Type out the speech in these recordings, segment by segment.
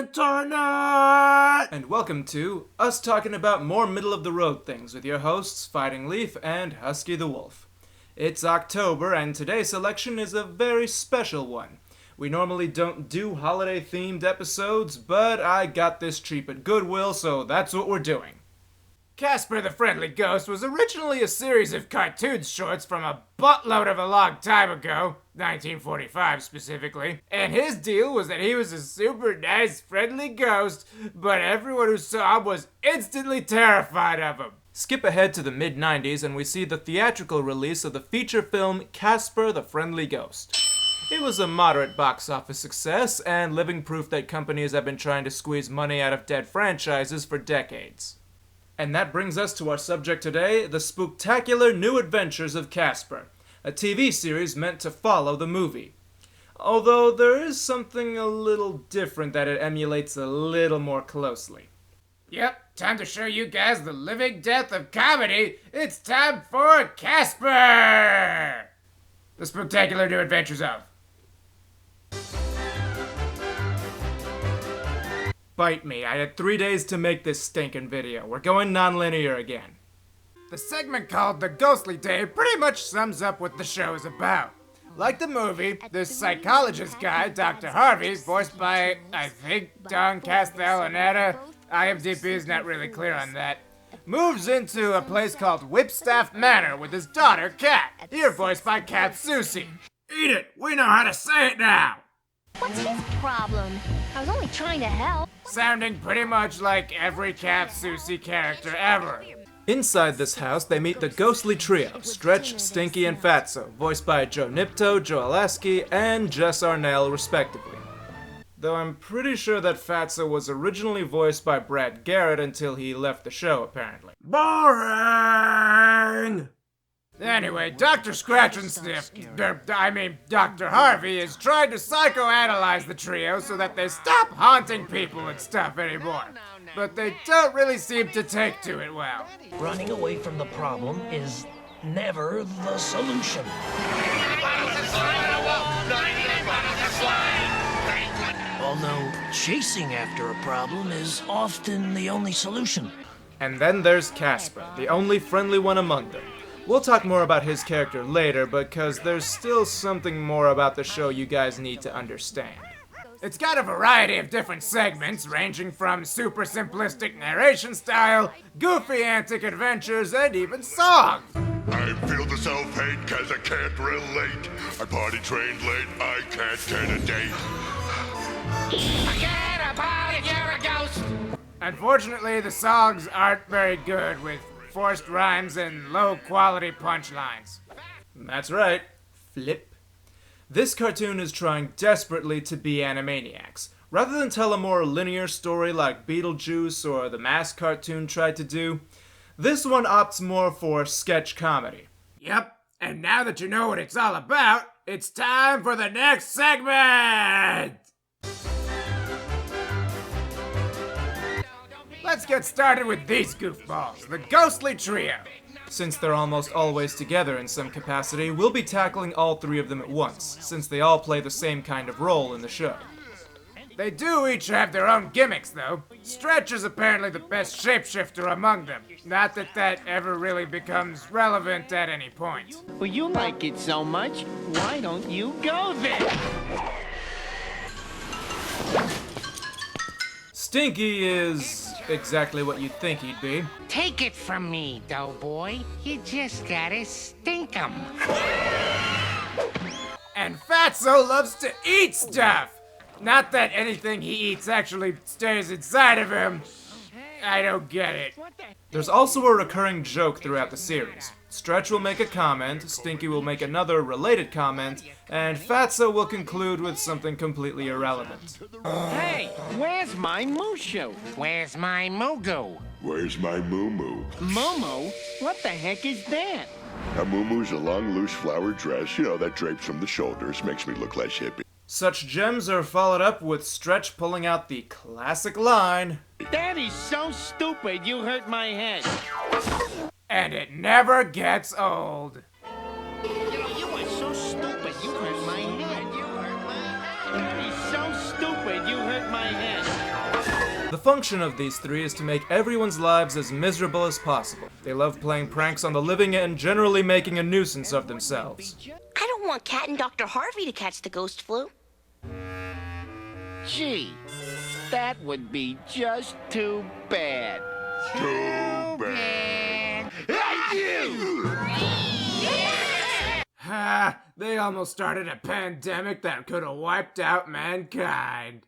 internet! And welcome to us talking about more middle-of-the-road things with your hosts, Fightingleaf and Husky the Wolf. It's October, and today's selection is a very special one. We normally don't do holiday-themed episodes, but I got this cheap at Goodwill, so that's what we're doing. Casper the Friendly Ghost was originally a series of cartoon shorts from a buttload of a long time ago, 1945 specifically, and his deal was that he was a super nice, friendly ghost, but everyone who saw him was instantly terrified of him. Skip ahead to the mid-90s and we see the theatrical release of the feature film Casper the Friendly Ghost. It was a moderate box office success and living proof that companies have been trying to squeeze money out of dead franchises for decades. And that brings us to our subject today, the Spooktacular New Adventures of Casper, a TV series meant to follow the movie. Although there is something a little different that it emulates a little more closely. Yep, time to show you guys the living death of comedy. It's time for Casper! The Spooktacular New Adventures of. Bite me, I had 3 days to make this stinking video. We're going non-linear again. The segment called The Ghostly Day pretty much sums up what the show is about. Like the movie, this psychologist guy, Dr. Harvey, voiced by, I think, Don Castellaneta, IMDb is not really clear on that, moves into a place called Whipstaff Manor with his daughter, Kat, here voiced by Kat Susie. Eat it! We know how to say it now! What's his problem? I was only trying to help. Sounding pretty much like every Kat Susie character ever. Inside this house, they meet the ghostly trio, Stretch, Stinky, and Fatso, voiced by Joe Nipto, Joe Alaskey, and Jess Arnell, respectively. Though I'm pretty sure that Fatso was originally voiced by Brad Garrett until he left the show, apparently. Boring! Anyway, Dr. Scratch and Sniff, Dr. Harvey, is trying to psychoanalyze the trio so that they stop haunting people and stuff anymore. But they don't really seem to take to it well. Running away from the problem is never the solution. Although chasing after a problem is often the only solution. And then there's Casper, the only friendly one among them. We'll talk more about his character later, because there's still something more about the show you guys need to understand. It's got a variety of different segments, ranging from super simplistic narration style, goofy antic adventures, and even songs. I feel the self-hate cause I can't relate. I party trained late, I can't get a date. Forget about it, you're a ghost! Unfortunately, the songs aren't very good, with forced rhymes and low-quality punchlines. That's right, flip. This cartoon is trying desperately to be Animaniacs. Rather than tell a more linear story like Beetlejuice or the Mask cartoon tried to do, this one opts more for sketch comedy. Yep, and now that you know what it's all about, it's time for the next segment! Let's get started with these goofballs, the Ghostly Trio. Since they're almost always together in some capacity, we'll be tackling all three of them at once, since they all play the same kind of role in the show. They do each have their own gimmicks, though. Stretch is apparently the best shapeshifter among them. Not that that ever really becomes relevant at any point. Well, you like it so much, why don't you go there? Stinky is exactly what you'd think he'd be. Take it from me, doughboy. You just gotta stink 'em. And Fatso loves to eat stuff! Not that anything he eats actually stays inside of him. I don't get it. There's also a recurring joke throughout the series. Stretch will make a comment, Stinky will make another related comment, and Fatso will conclude with something completely irrelevant. Hey, where's my Mushu? Where's my Mugu? Where's my moo-moo? Momo? What the heck is that? A moo-moo's a long, loose flowered dress, you know, that drapes from the shoulders, makes me look less hippie. Such gems are followed up with Stretch pulling out the classic line, That is so stupid, you hurt my head. and it never gets old. You are so stupid, you hurt my head. That is so stupid, you hurt my head. The function of these three is to make everyone's lives as miserable as possible. They love playing pranks on the living and generally making a nuisance of themselves. I don't want Cat and Dr. Harvey to catch the ghost flu. Gee, that would be just too bad. Too bad. Ha! They almost started a pandemic that could have wiped out mankind.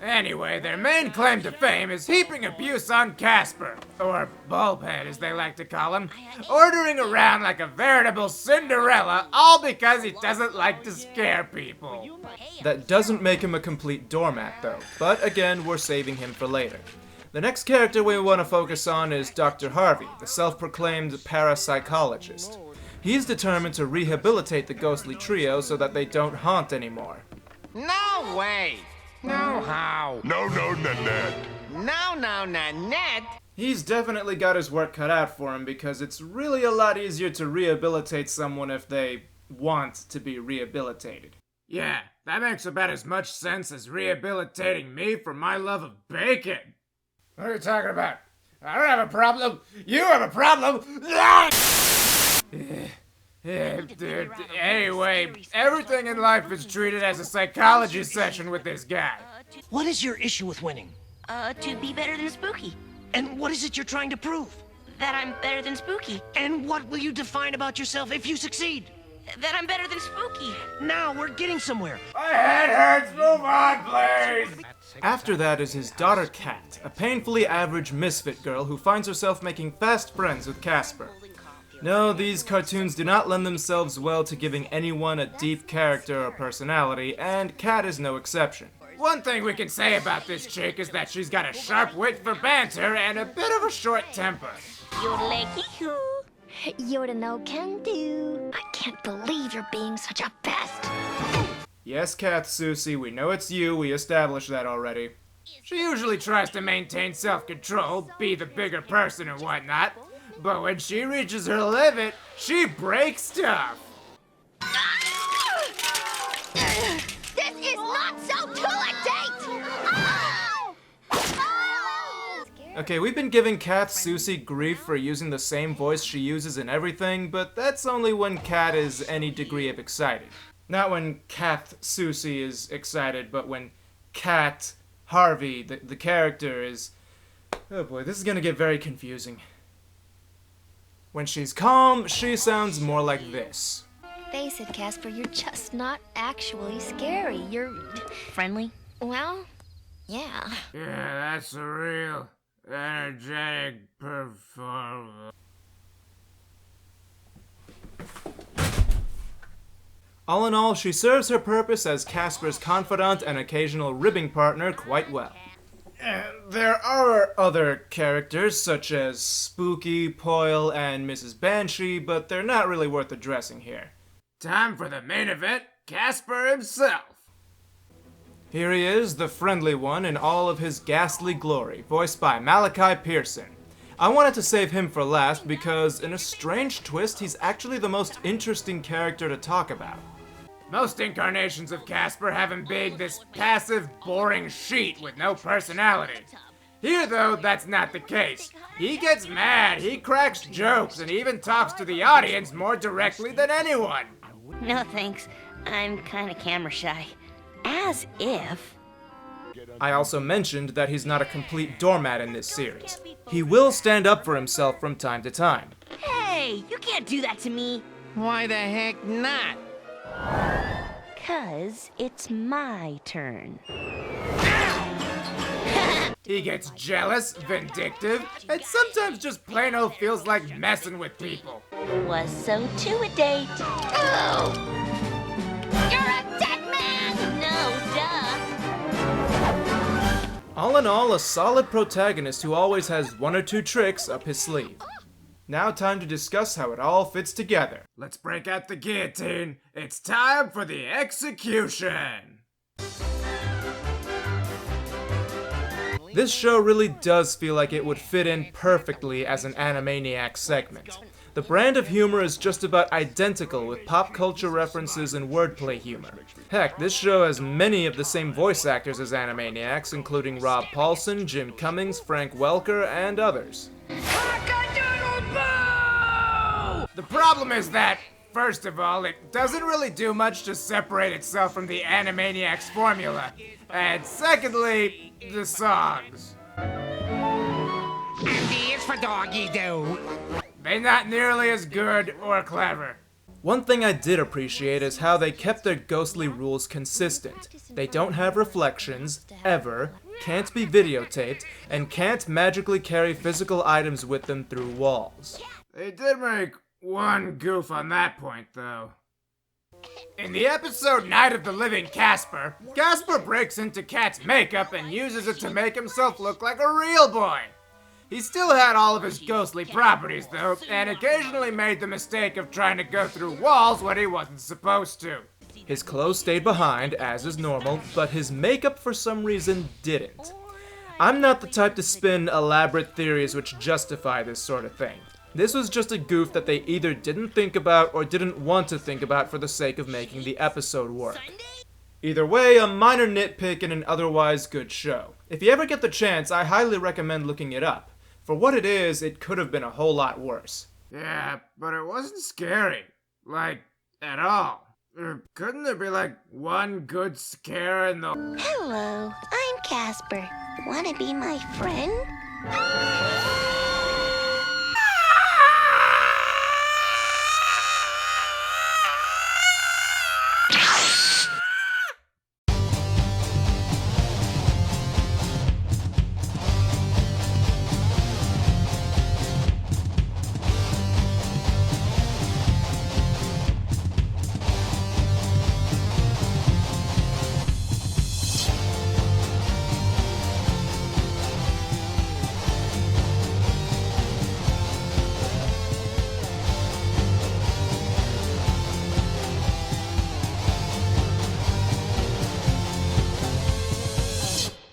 Anyway, their main claim to fame is heaping abuse on Casper, or Bulbhead as they like to call him, ordering around like a veritable Cinderella, all because he doesn't like to scare people. That doesn't make him a complete doormat though, but again, we're saving him for later. The next character we want to focus on is Dr. Harvey, the self-proclaimed parapsychologist. He's determined to rehabilitate the ghostly trio so that they don't haunt anymore. No way! No how. No, Nanette. No, Nanette! He's definitely got his work cut out for him because it's really a lot easier to rehabilitate someone if they want to be rehabilitated. Yeah, that makes about as much sense as rehabilitating me for my love of bacon. What are you talking about? I don't have a problem. You have a problem. Anyway, everything in life is treated as a psychology session with this guy. What is your issue with winning? To be better than Spooky. And what is it you're trying to prove? That I'm better than Spooky. And what will you define about yourself if you succeed? That I'm better than Spooky. Now we're getting somewhere. My head hurts. Move on, please. After that is his daughter Cat, a painfully average misfit girl who finds herself making fast friends with Casper. No, these cartoons do not lend themselves well to giving anyone a deep character or personality, and Cat is no exception. One thing we can say about this chick is that she's got a sharp wit for banter and a bit of a short temper. Yodeleki-hoo. You're the no can do. I can't believe you're being such a pest. Yes, Kath Susie, we know it's you, we established that already. She usually tries to maintain self-control, be the bigger person and whatnot, but when she reaches her limit, she breaks stuff. This is not so cool a date! Okay, we've been giving Kath Susie grief for using the same voice she uses in everything, but that's only when Kat is any degree of excited. Not when Kath Susie is excited, but when Cat Harvey, the character, is... Oh boy, this is gonna get very confusing. When she's calm, she sounds more like this. Face it, Casper, you're just not actually scary. You're... friendly? Well, yeah. Yeah, that's a real energetic performer. All in all, she serves her purpose as Casper's confidant and occasional ribbing partner quite well. There are other characters, such as Spooky, Poyle, and Mrs. Banshee, but they're not really worth addressing here. Time for the main event, Casper himself! Here he is, the friendly one, in all of his ghastly glory, voiced by Malachi Pearson. I wanted to save him for last because, in a strange twist, he's actually the most interesting character to talk about. Most incarnations of Casper have him being this passive, boring sheet with no personality. Here, though, that's not the case. He gets mad, he cracks jokes, and even talks to the audience more directly than anyone. No thanks. I'm kinda camera shy. As if... I also mentioned that he's not a complete doormat in this series. He will stand up for himself from time to time. Hey, you can't do that to me. Why the heck not? 'Cause it's my turn. He gets jealous, vindictive, and sometimes just plain old feels like messing with people. Was so to a date. Oh! You're a dead man! No, duh. All in all, a solid protagonist who always has one or two tricks up his sleeve. Now time to discuss how it all fits together. Let's break out the guillotine. It's time for the execution! This show really does feel like it would fit in perfectly as an Animaniacs segment. The brand of humor is just about identical with pop culture references and wordplay humor. Heck, this show has many of the same voice actors as Animaniacs, including Rob Paulsen, Jim Cummings, Frank Welker, and others. The problem is that, first of all, it doesn't really do much to separate itself from the Animaniacs formula. And secondly, the songs. And D is for doggy do. They're not nearly as good or clever. One thing I did appreciate is how they kept their ghostly rules consistent. They don't have reflections, ever, can't be videotaped, and can't magically carry physical items with them through walls. They did make one goof on that point, though. In the episode Night of the Living Casper, Casper breaks into Cat's makeup and uses it to make himself look like a real boy. He still had all of his ghostly properties, though, and occasionally made the mistake of trying to go through walls when he wasn't supposed to. His clothes stayed behind, as is normal, but his makeup for some reason didn't. I'm not the type to spin elaborate theories which justify this sort of thing. This was just a goof that they either didn't think about or didn't want to think about for the sake of making the episode work. Either way, a minor nitpick in an otherwise good show. If you ever get the chance, I highly recommend looking it up. For what it is, it could have been a whole lot worse. Yeah, but it wasn't scary. Like, at all. Or couldn't there be, like, one good scare in the... Hello, I'm Casper. Wanna be my friend?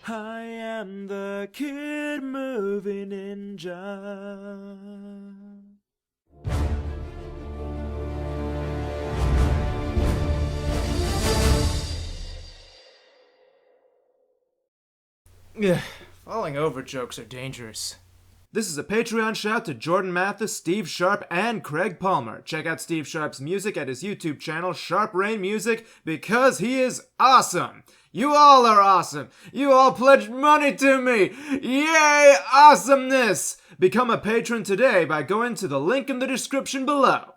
I am the kid movie ninja. Yeah, falling over jokes are dangerous. This is a Patreon shout to Jordan Mathis, Steve Sharp, and Craig Palmer. Check out Steve Sharp's music at his YouTube channel, Sharp Rain Music, because he is awesome. You all are awesome. You all pledged money to me. Yay, awesomeness! Become a patron today by going to the link in the description below.